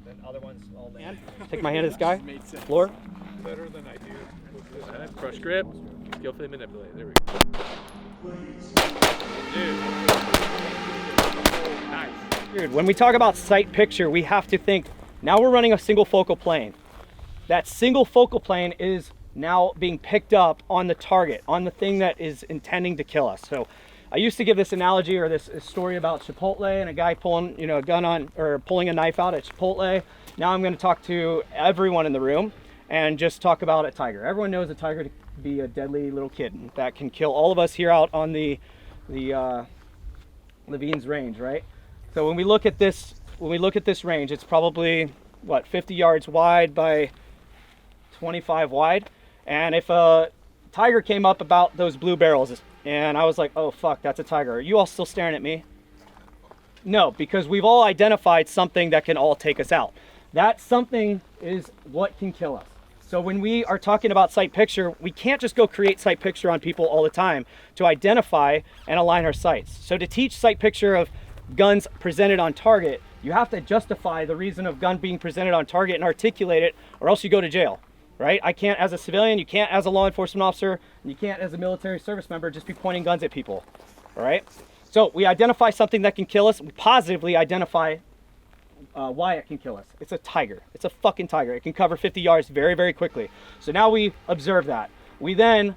then other ones all land. Take my hand to the sky. Floor. Better than I do. Crush grip. Skillfully manipulate. There we go. Dude. Nice. Dude, when we talk about sight picture, we have to think, now we're running a single focal plane. That single focal plane is now being picked up on the target, on the thing that is intending to kill us. So I used to give this analogy or this story about Chipotle and a guy pulling, a gun on, or pulling a knife out at Chipotle. Now I'm going to talk to everyone in the room and just talk about a tiger. Everyone knows a tiger to be a deadly little kid that can kill all of us here out on the Levine's Range, right? So when we look at this range, it's probably what, 50 yards wide by 25 wide. And if a tiger came up about those blue barrels and I was like, oh fuck, that's a tiger, are you all still staring at me? No, because we've all identified something that can all take us out. That something is what can kill us. So when we are talking about sight picture, we can't just go create sight picture on people all the time to identify and align our sights. So to teach sight picture of guns presented on target, you have to justify the reason of gun being presented on target and articulate it, or else you go to jail, right? I can't as a civilian, you can't as a law enforcement officer, and you can't as a military service member just be pointing guns at people, all right? So we identify something that can kill us, we positively identify why it can kill us. It's a tiger. It's a fucking tiger. It can cover 50 yards very, very quickly. So now we observe that. We then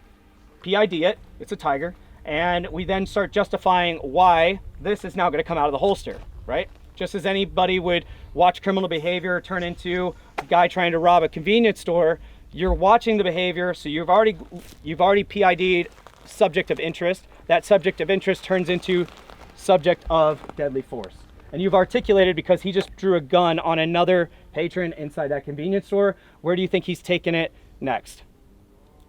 PID it. It's a tiger. And we then start justifying why this is now going to come out of the holster, right? Just as anybody would watch criminal behavior turn into a guy trying to rob a convenience store, you're watching the behavior, so you've already PID'd subject of interest. That subject of interest turns into subject of deadly force. And you've articulated because he just drew a gun on another patron inside that convenience store. Where do you think he's taking it next?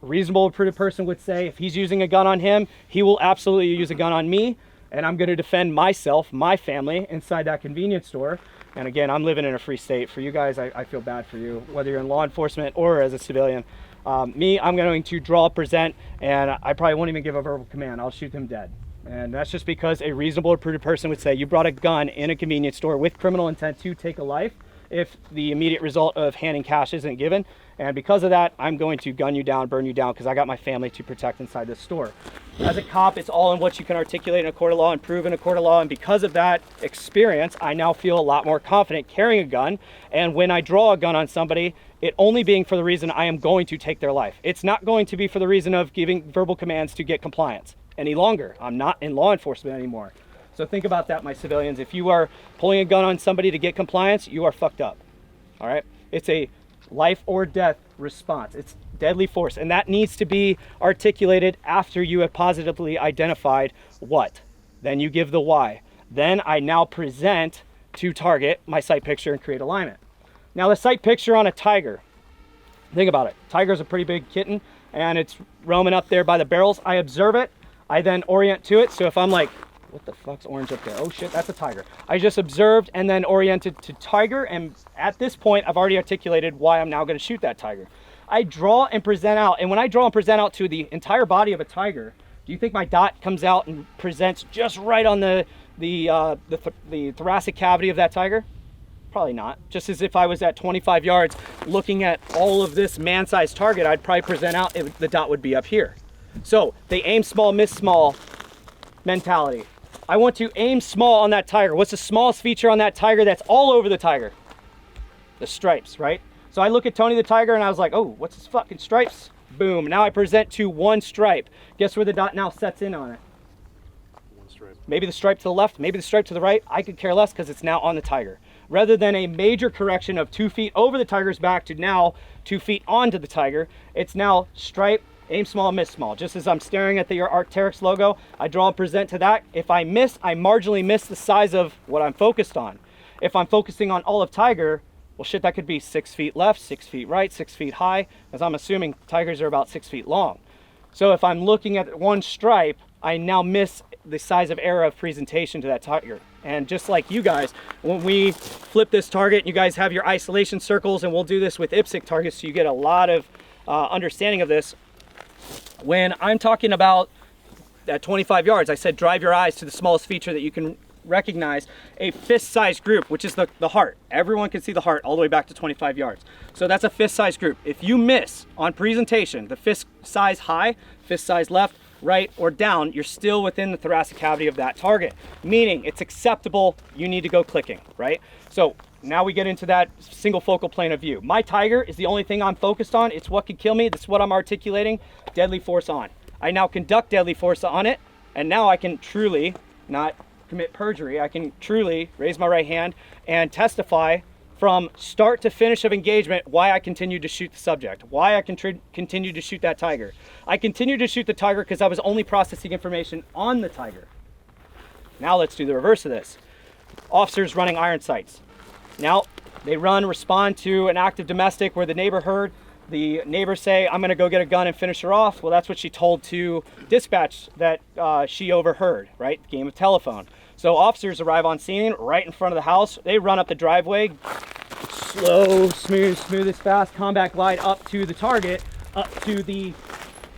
A reasonable, prudent person would say if he's using a gun on him, he will absolutely use a gun on me, and I'm going to defend myself, my family, inside that convenience store. And again, I'm living in a free state. For you guys, I feel bad for you, whether you're in law enforcement or as a civilian. Me, I'm going to draw, present, and I probably won't even give a verbal command. I'll shoot him dead. And that's just because a reasonable or prudent person would say you brought a gun in a convenience store with criminal intent to take a life if the immediate result of handing cash isn't given. And because of that, I'm going to gun you down, burn you down, because I got my family to protect inside this store. As a cop, it's all in what you can articulate in a court of law and prove in a court of law. And because of that experience, I now feel a lot more confident carrying a gun. And when I draw a gun on somebody, it only being for the reason I am going to take their life. It's not going to be for the reason of giving verbal commands to get compliance any longer. I'm not in law enforcement anymore. So think about that, my civilians. If you are pulling a gun on somebody to get compliance, you are fucked up. All right? It's a life or death response. It's deadly force. And that needs to be articulated after you have positively identified what. Then you give the why. Then I now present to target my sight picture and create alignment. Now the sight picture on a tiger. Think about it. Tiger's a pretty big kitten and it's roaming up there by the barrels. I observe it. I then orient to it. So if I'm like, what the fuck's orange up there? Oh shit, that's a tiger. I just observed and then oriented to tiger. And at this point, I've already articulated why I'm now going to shoot that tiger. I draw and present out. And when I draw and present out to the entire body of a tiger, do you think my dot comes out and presents just right on the thoracic cavity of that tiger? Probably not. Just as if I was at 25 yards looking at all of this man-sized target, I'd probably present out, the dot would be up here. So they aim small, miss small mentality. I want to aim small on that tiger. What's the smallest feature on that tiger that's all over the tiger? The stripes, right? So I look at Tony the tiger and I was like, oh, what's his fucking stripes? Boom. Now I present to one stripe. Guess where the dot now sets in on it? One stripe. Maybe the stripe to the left, maybe the stripe to the right. I could care less because it's now on the tiger. Rather than a major correction of 2 feet over the tiger's back to now 2 feet onto the tiger, it's now stripe, aim small, miss small. Just as I'm staring at the Arc'teryx logo, I draw and present to that. If I miss, I marginally miss the size of what I'm focused on. If I'm focusing on all of tiger, well shit, that could be 6 feet left, 6 feet right, 6 feet high, as I'm assuming tigers are about 6 feet long. So if I'm looking at one stripe, I now miss the size of error of presentation to that tiger. And just like you guys, when we flip this target, you guys have your isolation circles, and we'll do this with IPSC targets so you get a lot of understanding of this. When I'm talking about at 25 yards, I said drive your eyes to the smallest feature that you can recognize a fist-sized group, which is the heart. Everyone can see the heart all the way back to 25 yards. So that's a fist-sized group. If you miss on presentation, the fist size high, fist size left, right, or down, you're still within the thoracic cavity of that target, meaning it's acceptable, you need to go clicking, right? So now we get into that single focal plane of view. My tiger is the only thing I'm focused on. It's what could kill me. That's what I'm articulating. Deadly force on. I now conduct deadly force on it, and now I can truly not commit perjury. I can truly raise my right hand and testify from start to finish of engagement why I continued to shoot the subject, why I continued to shoot that tiger. I continued to shoot the tiger because I was only processing information on the tiger. Now let's do the reverse of this. Officers running iron sights. Now they respond to an active domestic where the neighbor heard. The neighbors say, I'm gonna go get a gun and finish her off. Well, that's what she told to dispatch that she overheard, right? Game of telephone. So officers arrive on scene right in front of the house. They run up the driveway, slow, smooth as fast, combat glide up to the target, up to the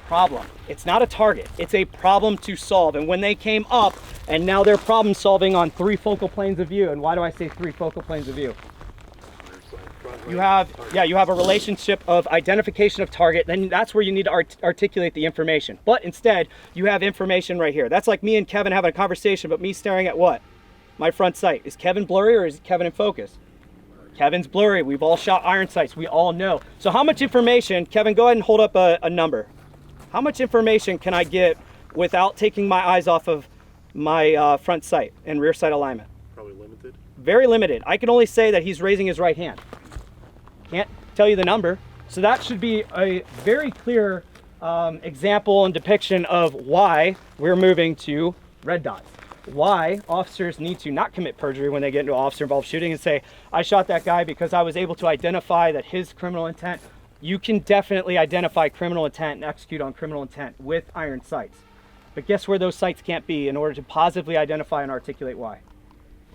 problem. It's not a target, it's a problem to solve. And when they came up, and now they're problem solving on 3 focal planes of view. And why do I say 3 focal planes of view? You have a relationship of identification of target, then that's where you need to articulate the information. But instead, you have information right here. That's like me and Kevin having a conversation, but me staring at what? My front sight. Is Kevin blurry or is Kevin in focus? Kevin's blurry. We've all shot iron sights. We all know. So how much information, Kevin, go ahead and hold up a number. How much information can I get without taking my eyes off of my front sight and rear sight alignment? Probably limited. Very limited. I can only say that he's raising his right hand. Can't tell you the number. So that should be a very clear example and depiction of why we're moving to red dots. Why officers need to not commit perjury when they get into officer involved shooting and say, I shot that guy because I was able to identify that his criminal intent. You can definitely identify criminal intent and execute on criminal intent with iron sights. But guess where those sights can't be in order to positively identify and articulate why?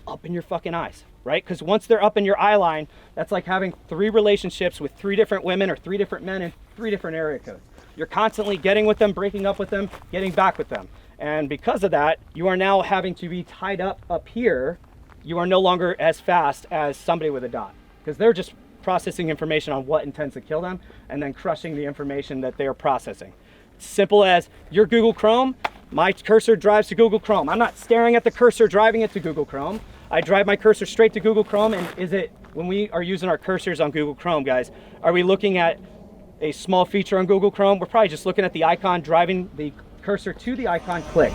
Up in your fucking eyes, right? Because once they're up in your eye line, that's like having 3 relationships with 3 different women or 3 different men in 3 different area codes. You're constantly getting with them, breaking up with them, getting back with them. And because of that, you are now having to be tied up here. You are no longer as fast as somebody with a dot because they're just processing information on what intends to kill them and then crushing the information that they are processing. Simple as your Google Chrome, my cursor drives to Google Chrome. I'm not staring at the cursor driving it to Google Chrome. I drive my cursor straight to Google Chrome. And is it, when we are using our cursors on Google Chrome, guys, are we looking at a small feature on Google Chrome? We're probably just looking at the icon, driving the cursor to the icon, click.